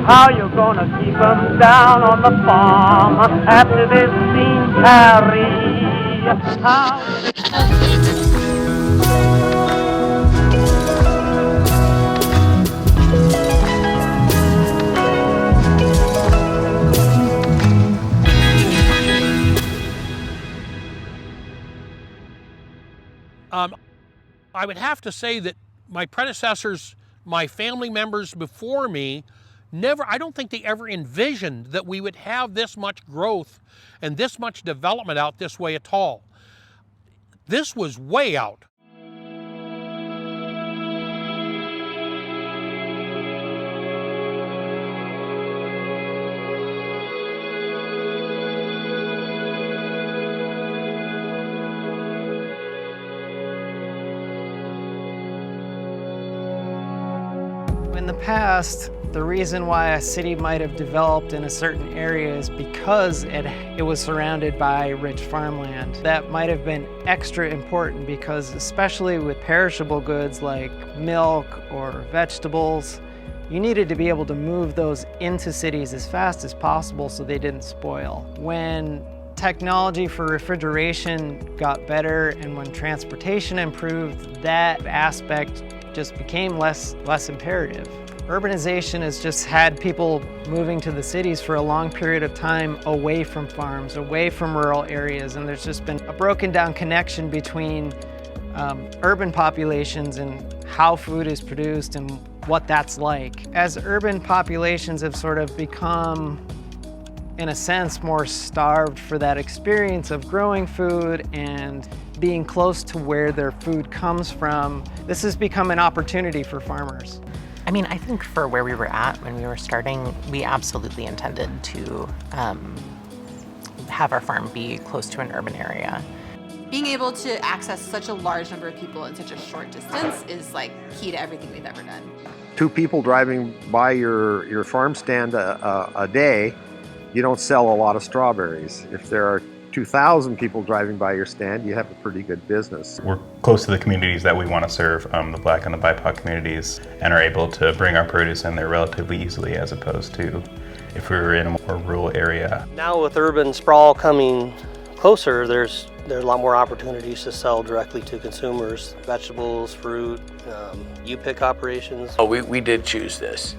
How you gonna keep 'em down on the farm after they've seen Peri? How? I would have to say that my predecessors, my family members before me, I don't think they ever envisioned that we would have this much growth and this much development out this way at all. This was way out. In the past, the reason why a city might have developed in a certain area is because it was surrounded by rich farmland. That might have been extra important because, especially with perishable goods like milk or vegetables, you needed to be able to move those into cities as fast as possible so they didn't spoil. When technology for refrigeration got better and when transportation improved, that aspect just became less imperative. Urbanization has just had people moving to the cities for a long period of time away from farms, away from rural areas, and there's just been a broken down connection between urban populations and how food is produced and what that's like. As urban populations have sort of become, in a sense, more starved for that experience of growing food and being close to where their food comes from, this has become an opportunity for farmers. I mean, I think for where we were at when we were starting, we absolutely intended to have our farm be close to an urban area. Being able to access such a large number of people in such a short distance is like key to everything we've ever done. 2 people driving by your farm stand a day, you don't sell a lot of strawberries. If there are 2,000 people driving by your stand, you have a pretty good business. We're close to the communities that we want to serve, the Black and the BIPOC communities, and are able to bring our produce in there relatively easily as opposed to if we were in a more rural area. Now with urban sprawl coming closer, there's a lot more opportunities to sell directly to consumers, vegetables, fruit, U-pick operations. Oh, we did choose this.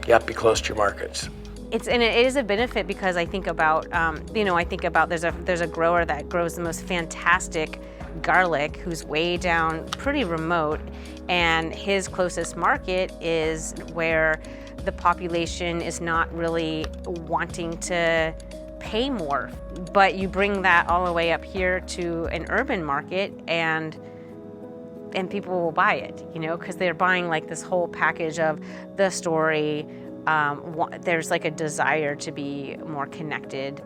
You have to be close to your markets. It is a benefit because I think about, there's a grower that grows the most fantastic garlic who's way down pretty remote, and his closest market is where the population is not really wanting to pay more. But you bring that all the way up here to an urban market and people will buy it, because they're buying like this whole package of the story. There's like a desire to be more connected.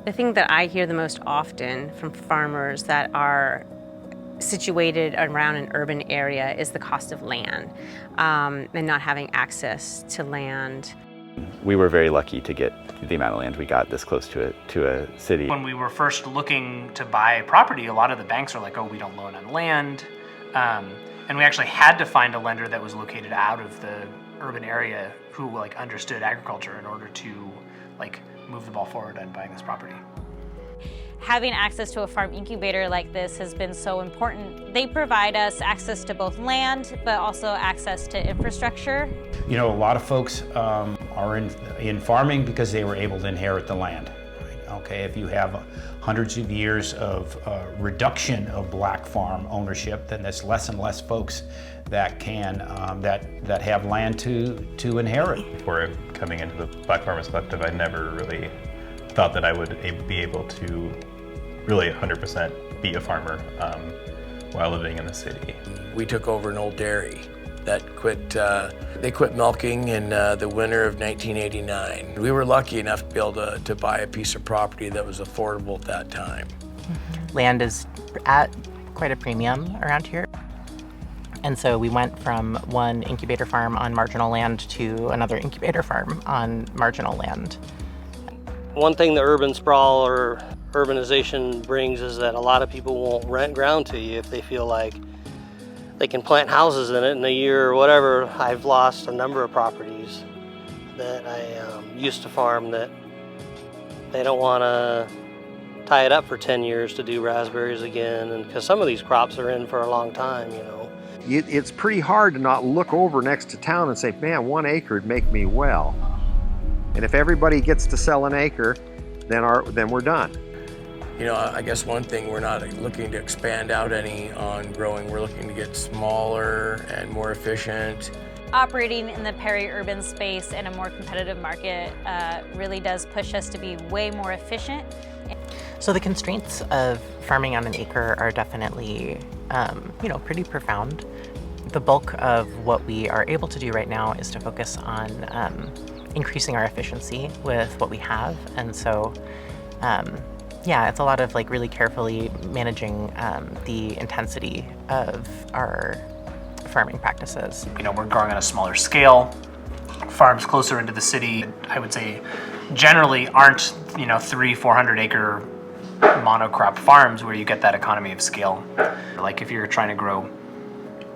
The thing that I hear the most often from farmers that are situated around an urban area is the cost of land and not having access to land. We were very lucky to get the amount of land we got this close to a city. When we were first looking to buy property, a lot of the banks are like, oh, we don't loan on land. And we actually had to find a lender that was located out of the urban area who like understood agriculture in order to like move the ball forward on buying this property. Having access to a farm incubator like this has been so important. They provide us access to both land, but also access to infrastructure. A lot of folks are in farming because they were able to inherit the land. Okay, if you have hundreds of years of reduction of black farm ownership, then there's less and less folks that can that have land to inherit. Before coming into the Black Farmers Collective, I never really thought that I would be able to really 100% be a farmer while living in the city. We took over an old dairy that they quit milking in the winter of 1989. We were lucky enough to be able to buy a piece of property that was affordable at that time. Land is at quite a premium around here. And so we went from one incubator farm on marginal land to another incubator farm on marginal land. One thing the urban sprawl or urbanization brings is that a lot of people won't rent ground to you if they feel like they can plant houses in it in a year or whatever. I've lost a number of properties that I used to farm that they don't want to tie it up for 10 years to do raspberries again, and because some of these crops are in for a long time, you know. It's pretty hard to not look over next to town and say, man, 1 acre would make me well. And if everybody gets to sell an acre, then we're done. You know, I guess one thing, we're not looking to expand out any on growing. We're looking to get smaller and more efficient. Operating in the peri-urban space in a more competitive market really does push us to be way more efficient. So the constraints of farming on an acre are definitely, you know, pretty profound. The bulk of what we are able to do right now is to focus on increasing our efficiency with what we have, and so yeah, it's a lot of like really carefully managing the intensity of our farming practices. You know, we're growing on a smaller scale. Farms closer into the city, I would say, generally aren't, you know, 300-400 acre monocrop farms where you get that economy of scale. Like if you're trying to grow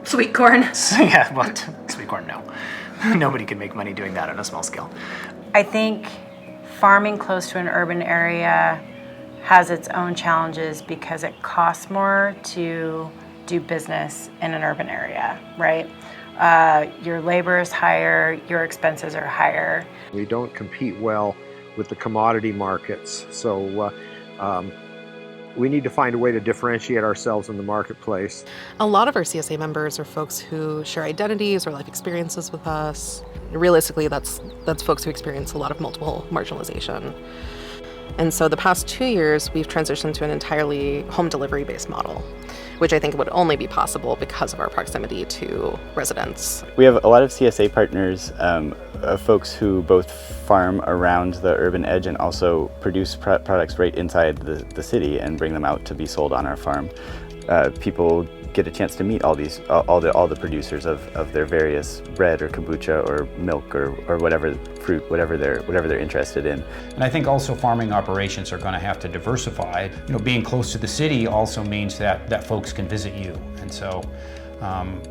sweet corn. Yeah, well, sweet corn, no. Nobody can make money doing that on a small scale. I think farming close to an urban area has its own challenges because it costs more to do business in an urban area, right? Your labor is higher, your expenses are higher. We don't compete well with the commodity markets, so we need to find a way to differentiate ourselves in the marketplace. A lot of our CSA members are folks who share identities or life experiences with us. Realistically, that's folks who experience a lot of multiple marginalization. And so the past 2 years, we've transitioned to an entirely home delivery-based model, which I think would only be possible because of our proximity to residents. We have a lot of CSA partners, folks who both farm around the urban edge and also produce products right inside the city and bring them out to be sold on our farm. People get a chance to meet all the producers of their various bread or kombucha or milk or whatever fruit, whatever they're interested in. And I think also farming operations are going to have to diversify. You know, being close to the city also means that folks can visit you, and so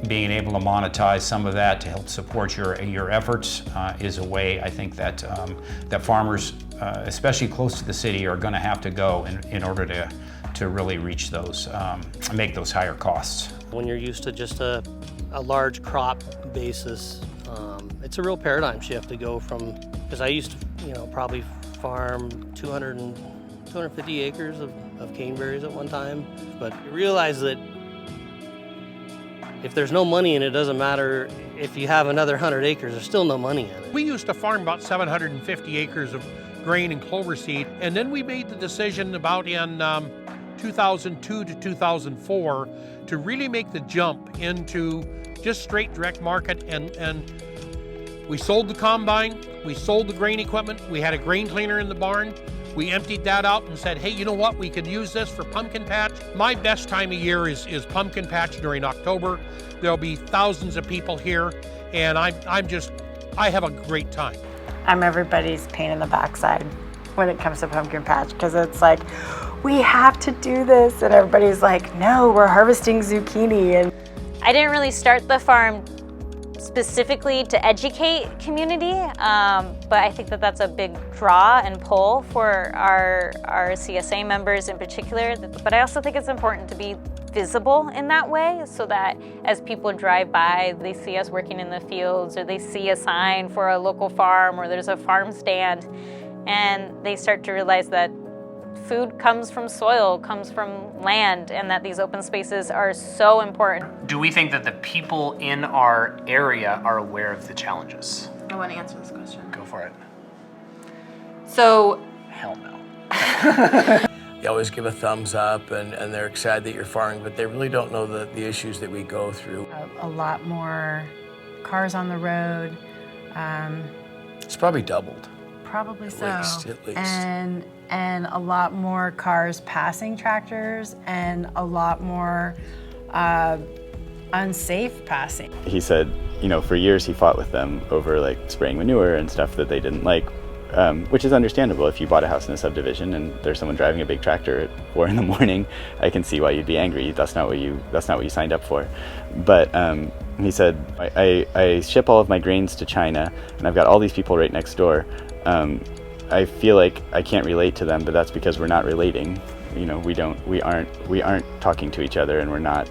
being able to monetize some of that to help support your efforts is a way I think that that farmers, especially close to the city, are going to have to go in order to really reach those, make those higher costs. When you're used to just a large crop basis, it's a real paradigm shift to go from, because I used to, you know, probably farm 250 acres of caneberries at one time, but you realize that if there's no money in it, it doesn't matter if you have another 100 acres, there's still no money in it. We used to farm about 750 acres of grain and clover seed, and then we made the decision about in 2002 to 2004 to really make the jump into just straight direct market, and we sold the combine, we sold the grain equipment, we had a grain cleaner in the barn, we emptied that out and said, hey, you know what, we could use this for pumpkin patch. My best time of year is pumpkin patch during October. There'll be thousands of people here, and I have a great time. I'm everybody's pain in the backside when it comes to pumpkin patch, because it's like, we have to do this, and everybody's like, no, we're harvesting zucchini. And I didn't really start the farm specifically to educate community, but I think that that's a big draw and pull for our CSA members in particular. But I also think it's important to be visible in that way, so that as people drive by, they see us working in the fields, or they see a sign for a local farm, or there's a farm stand, and they start to realize that food comes from soil, comes from land, and that these open spaces are so important. Do we think that the people in our area are aware of the challenges? I want to answer this question. Go for it. So, hell no. You always give a thumbs up, and they're excited that you're farming, but they really don't know the issues that we go through. a lot more cars on the road. It's probably doubled. Probably so. At least. And a lot more cars passing tractors, and a lot more unsafe passing. He said, you know, for years he fought with them over like spraying manure and stuff that they didn't like, which is understandable. If you bought a house in a subdivision and there's someone driving a big tractor at 4 a.m, I can see why you'd be angry. That's not what you signed up for. But he said, I ship all of my grains to China, and I've got all these people right next door. I feel like I can't relate to them, but that's because we're not relating. You know, we aren't talking to each other, and we're not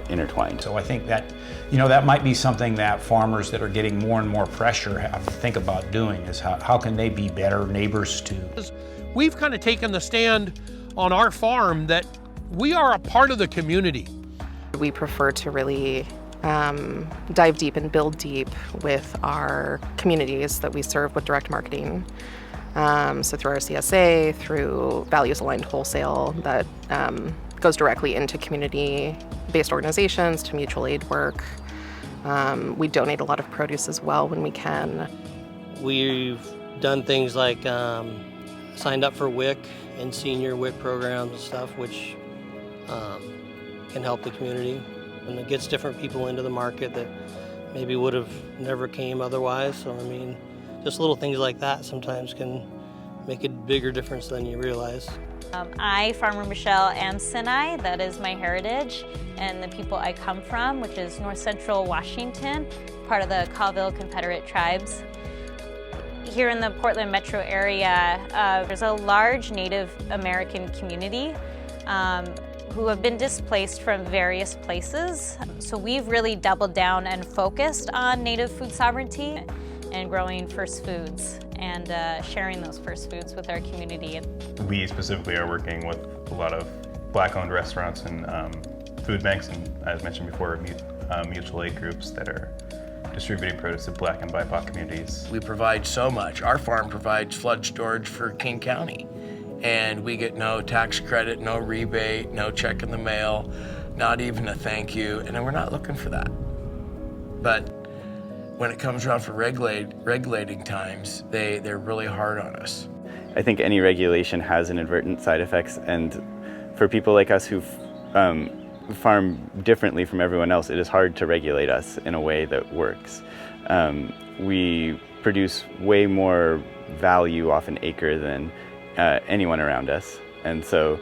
intertwined. So I think that, you know, that might be something that farmers that are getting more and more pressure have to think about doing, is how can they be better neighbors to. We've kind of taken the stand on our farm that we are a part of the community. We prefer to really dive deep and build deep with our communities that we serve with direct marketing. So through our CSA, through values-aligned wholesale that goes directly into community-based organizations, to mutual aid work. We donate a lot of produce as well when we can. We've done things like signed up for WIC and senior WIC programs and stuff, which can help the community. And it gets different people into the market that maybe would have never came otherwise. So, I mean, just little things like that sometimes can make a bigger difference than you realize. I, Farmer Michelle, am Sinai. That is my heritage, and the people I come from, which is north central Washington, part of the Colville Confederate Tribes. Here in the Portland metro area, there's a large Native American community who have been displaced from various places. So we've really doubled down and focused on Native food sovereignty and growing first foods and sharing those first foods with our community. We specifically are working with a lot of Black-owned restaurants and food banks, and as mentioned before, mutual aid groups that are distributing produce to Black and BIPOC communities. We provide so much. Our farm provides flood storage for King County, and we get no tax credit, no rebate, no check in the mail, not even a thank you, and we're not looking for that. But when it comes around for regulating times, they're really hard on us. I think any regulation has inadvertent side effects, and for people like us who farm differently from everyone else, it is hard to regulate us in a way that works. We produce way more value off an acre than anyone around us, and so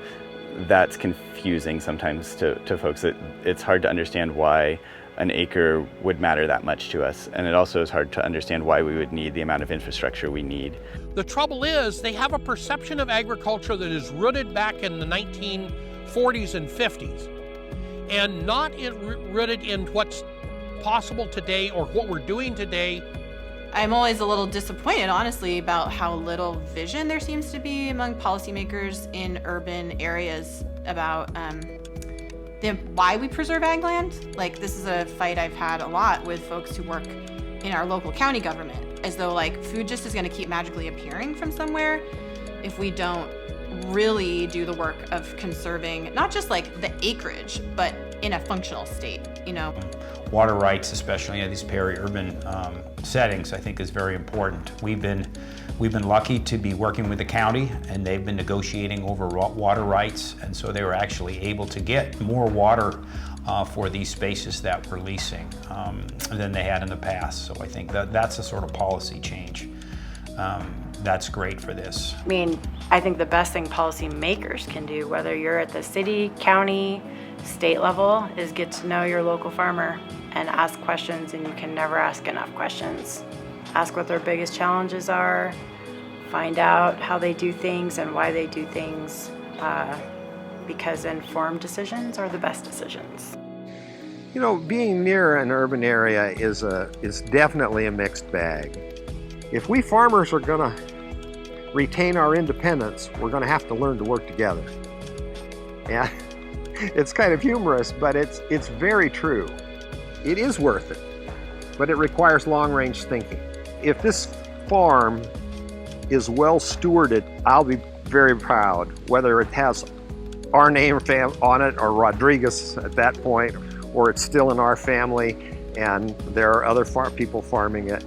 that's confusing sometimes to folks. It's hard to understand why an acre would matter that much to us, and it also is hard to understand why we would need the amount of infrastructure we need. The trouble is, they have a perception of agriculture that is rooted back in the 1940s and 50s, and not rooted in what's possible today or what we're doing today. I'm always a little disappointed, honestly, about how little vision there seems to be among policymakers in urban areas about why we preserve ag land. Like, this is a fight I've had a lot with folks who work in our local county government, as though like food just is going to keep magically appearing from somewhere if we don't really do the work of conserving not just like the acreage, but in a functional state, you know. Water rights, especially in these peri-urban settings, I think is very important. We've been lucky to be working with the county, and they've been negotiating over water rights, and so they were actually able to get more water for these spaces that we're leasing than they had in the past. So I think that's a sort of policy change. That's great for this. I mean, I think the best thing policymakers can do, whether you're at the city, county, state level, is get to know your local farmer and ask questions, and you can never ask enough questions. Ask what their biggest challenges are, find out how they do things and why they do things, because informed decisions are the best decisions. You know, being near an urban area is definitely a mixed bag. If we farmers are going to retain our independence, we're going to have to learn to work together. Yeah, it's kind of humorous, but it's very true. It is worth it, but it requires long-range thinking. If this farm is well stewarded, I'll be very proud, whether it has our name on it or Rodriguez at that point, or it's still in our family and there are other people farming it.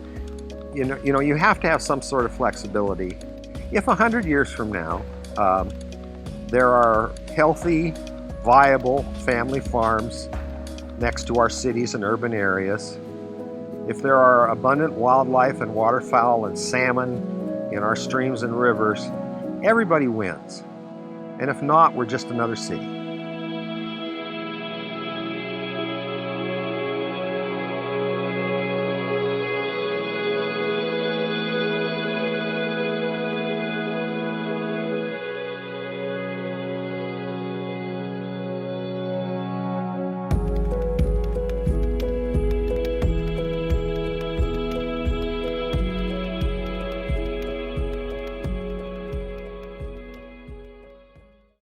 You know, you have to have some sort of flexibility. If 100 years from now, there are healthy, viable family farms next to our cities and urban areas, If there are abundant wildlife and waterfowl and salmon in our streams and rivers, everybody wins. And if not, we're just another city.